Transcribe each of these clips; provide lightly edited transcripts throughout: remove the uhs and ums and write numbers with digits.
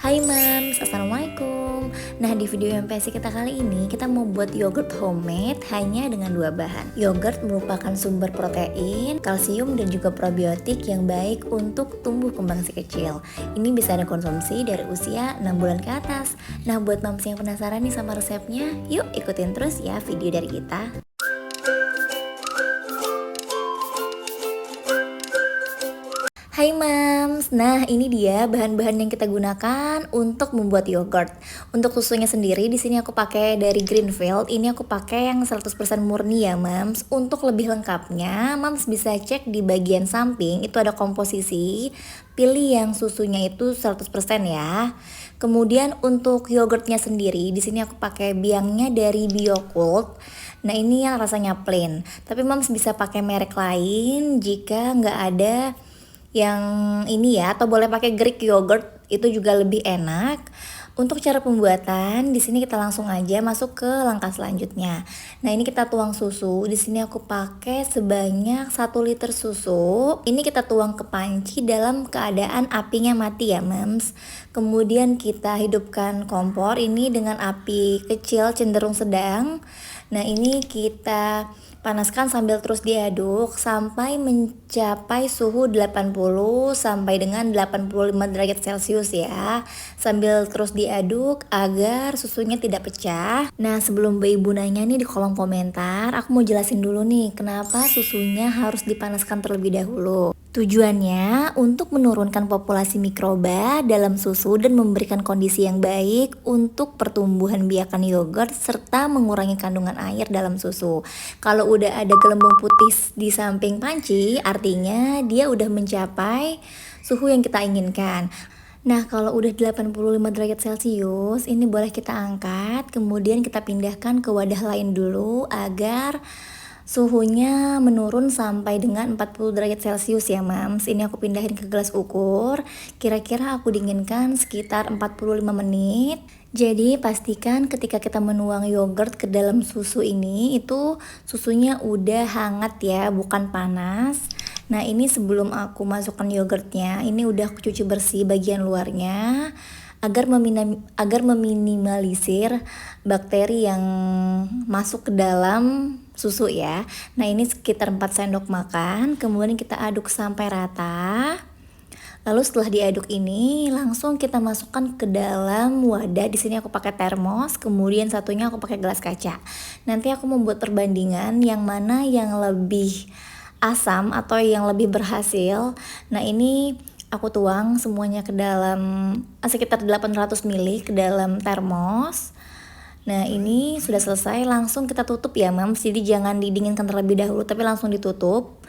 Hai Mams, Assalamualaikum. Nah, di video MPC kita kali ini kita mau buat yogurt homemade hanya dengan dua bahan. Yogurt merupakan sumber protein, kalsium dan juga probiotik yang baik untuk tumbuh kembang si kecil. Ini bisa dikonsumsi dari usia 6 bulan ke atas. Nah, buat Mams yang penasaran nih sama resepnya, yuk ikutin terus ya video dari kita. Hai Mams, nah ini dia bahan-bahan yang kita gunakan untuk membuat yogurt. Untuk susunya sendiri di sini aku pakai dari Greenfield. Ini aku pakai yang 100% murni ya Mams. Untuk lebih lengkapnya, Mams bisa cek di bagian samping itu ada komposisi. Pilih yang susunya itu 100% ya. Kemudian untuk yogurtnya sendiri, di sini aku pakai biangnya dari Biokult. Nah ini yang rasanya plain. Tapi Mams bisa pakai merek lain jika nggak ada yang ini ya, atau boleh pakai Greek yogurt, itu juga lebih enak. Untuk cara pembuatan di sini kita langsung aja masuk ke langkah selanjutnya. Nah, ini kita tuang susu. Di sini aku pakai sebanyak 1 liter susu. Ini kita tuang ke panci dalam keadaan apinya mati ya, Mams. Kemudian kita hidupkan kompor ini dengan api kecil cenderung sedang. Nah, ini kita panaskan sambil terus diaduk sampai mencapai suhu 80 sampai dengan 85 derajat Celcius ya. Sambil terus diaduk agar susunya tidak pecah. Nah, sebelum ibu nanya nih di kolom komentar, aku mau jelasin dulu nih kenapa susunya harus dipanaskan terlebih dahulu. Tujuannya untuk menurunkan populasi mikroba dalam susu dan memberikan kondisi yang baik untuk pertumbuhan biakan yogurt serta mengurangi kandungan air dalam susu. Kalau udah ada gelembung putih di samping panci, artinya dia udah mencapai suhu yang kita inginkan. Nah, kalau udah 85 derajat Celcius, ini boleh kita angkat, kemudian kita pindahkan ke wadah lain dulu agar suhunya menurun sampai dengan 40 derajat Celcius ya Mams. Ini aku pindahin ke gelas ukur. Kira-kira aku dinginkan sekitar 45 menit. Jadi pastikan ketika kita menuang yogurt ke dalam susu ini, itu susunya udah hangat ya, bukan panas. Nah, ini sebelum aku masukkan yogurtnya, ini udah aku cuci bersih bagian luarnya agar meminimalisir bakteri yang masuk ke dalam susu ya. Nah, ini sekitar 4 sendok makan. Kemudian kita aduk sampai rata. Lalu setelah diaduk ini langsung kita masukkan ke dalam wadah. Di sini aku pakai termos, kemudian satunya aku pakai gelas kaca. Nanti aku membuat perbandingan yang mana yang lebih asam atau yang lebih berhasil. Nah, ini aku tuang semuanya ke dalam sekitar 800 ml ke dalam termos. Nah, ini sudah selesai, langsung kita tutup ya Mams. Jadi jangan didinginkan terlebih dahulu tapi langsung ditutup.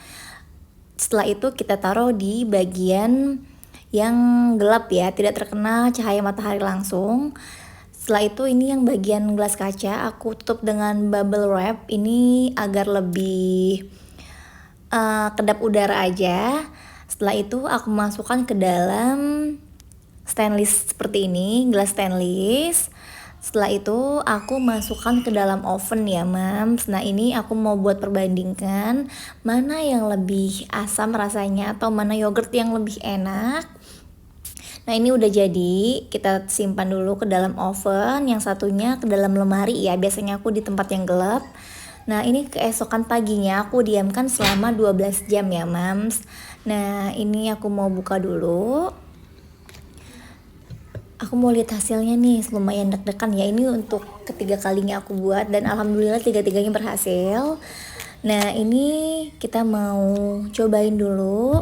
Setelah itu kita taruh di bagian yang gelap ya, tidak terkena cahaya matahari langsung. Setelah itu ini yang bagian gelas kaca aku tutup dengan bubble wrap ini agar lebih kedap udara aja. Setelah itu aku masukkan ke dalam stainless seperti ini, gelas stainless. Setelah itu aku masukkan ke dalam oven ya Mams. Nah, ini aku mau buat perbandingkan mana yang lebih asam rasanya atau mana yogurt yang lebih enak. Nah, ini udah jadi, kita simpan dulu ke dalam oven, yang satunya ke dalam lemari ya, biasanya aku di tempat yang gelap. Nah, ini keesokan paginya aku diamkan selama 12 jam ya Mams. Nah, ini aku mau buka dulu. Aku mau lihat hasilnya nih, lumayan deg-degan ya. Ini untuk ketiga kalinya aku buat dan alhamdulillah tiga-tiganya berhasil. Nah, ini kita mau cobain dulu.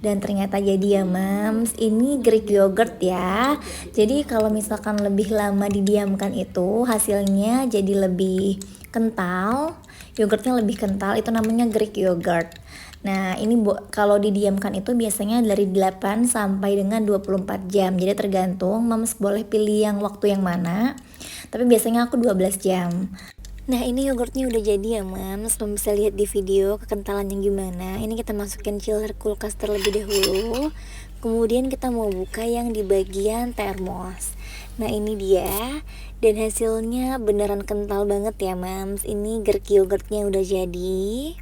Dan ternyata jadi ya Mams, ini Greek yogurt ya. Jadi kalau misalkan lebih lama didiamkan itu hasilnya jadi lebih kental, yogurtnya lebih kental, itu namanya Greek yogurt. Nah, ini kalau didiamkan itu biasanya dari 8 sampai dengan 24 jam. Jadi tergantung, Mams boleh pilih yang waktu yang mana. Tapi biasanya aku 12 jam. Nah, ini yogurtnya udah jadi ya Mams. Mams bisa lihat di video kekentalannya gimana. Ini kita masukin chiller kulkas terlebih dahulu. Kemudian kita mau buka yang di bagian termos. Nah, ini dia. Dan hasilnya beneran kental banget ya Mams. Ini Greek yogurtnya udah jadi.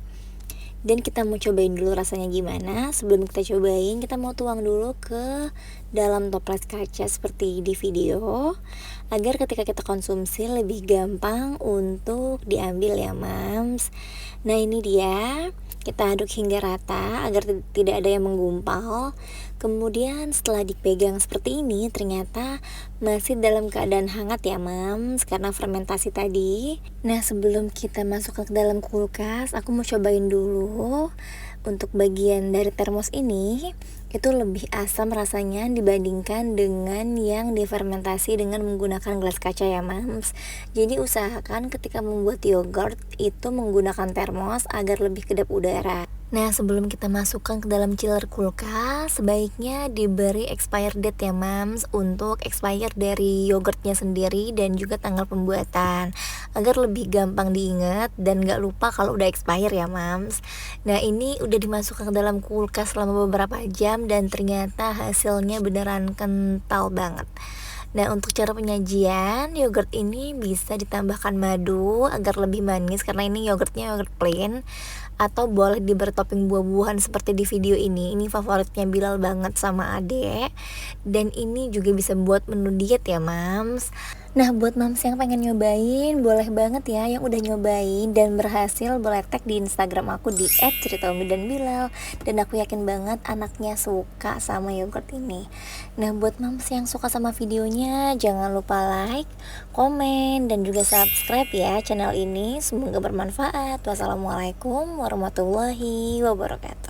Dan kita mau cobain dulu rasanya gimana. Sebelum kita cobain, kita mau tuang dulu ke dalam toples kaca seperti di video, agar ketika kita konsumsi lebih gampang untuk diambil ya mams. Nah ini dia, kita aduk hingga rata agar tidak ada yang menggumpal. Kemudian setelah dipegang seperti ini, ternyata masih dalam keadaan hangat ya mams, karena fermentasi tadi. Nah sebelum kita masukkan ke dalam kulkas, aku mau cobain dulu. Untuk bagian dari termos ini, itu lebih asam rasanya dibandingkan dengan yang difermentasi dengan menggunakan gelas kaca ya mams. Jadi usahakan ketika membuat yogurt itu menggunakan termos agar lebih kedap udara. Nah sebelum kita masukkan ke dalam chiller kulkas, sebaiknya diberi expired date ya mams, untuk expired dari yogurtnya sendiri dan juga tanggal pembuatan, agar lebih gampang diingat dan gak lupa kalau udah expired ya mams. Nah ini udah dimasukkan ke dalam kulkas selama beberapa jam dan ternyata hasilnya beneran kental banget. Nah untuk cara penyajian, yogurt ini bisa ditambahkan madu agar lebih manis karena ini yogurtnya yogurt plain, atau boleh diberi topping buah-buahan seperti di video ini. Ini favoritnya Bilal banget sama adek, dan ini juga bisa buat menu diet ya mams. Nah buat mams yang pengen nyobain, boleh banget ya yang udah nyobain dan berhasil, boleh tag di Instagram aku di @ceritaumi dan Bilal, dan aku yakin banget anaknya suka sama yogurt ini. Nah buat mams yang suka sama videonya, jangan lupa like, komen, dan juga subscribe ya channel ini. Semoga bermanfaat. Wassalamualaikum warahmatullahi wabarakatuh.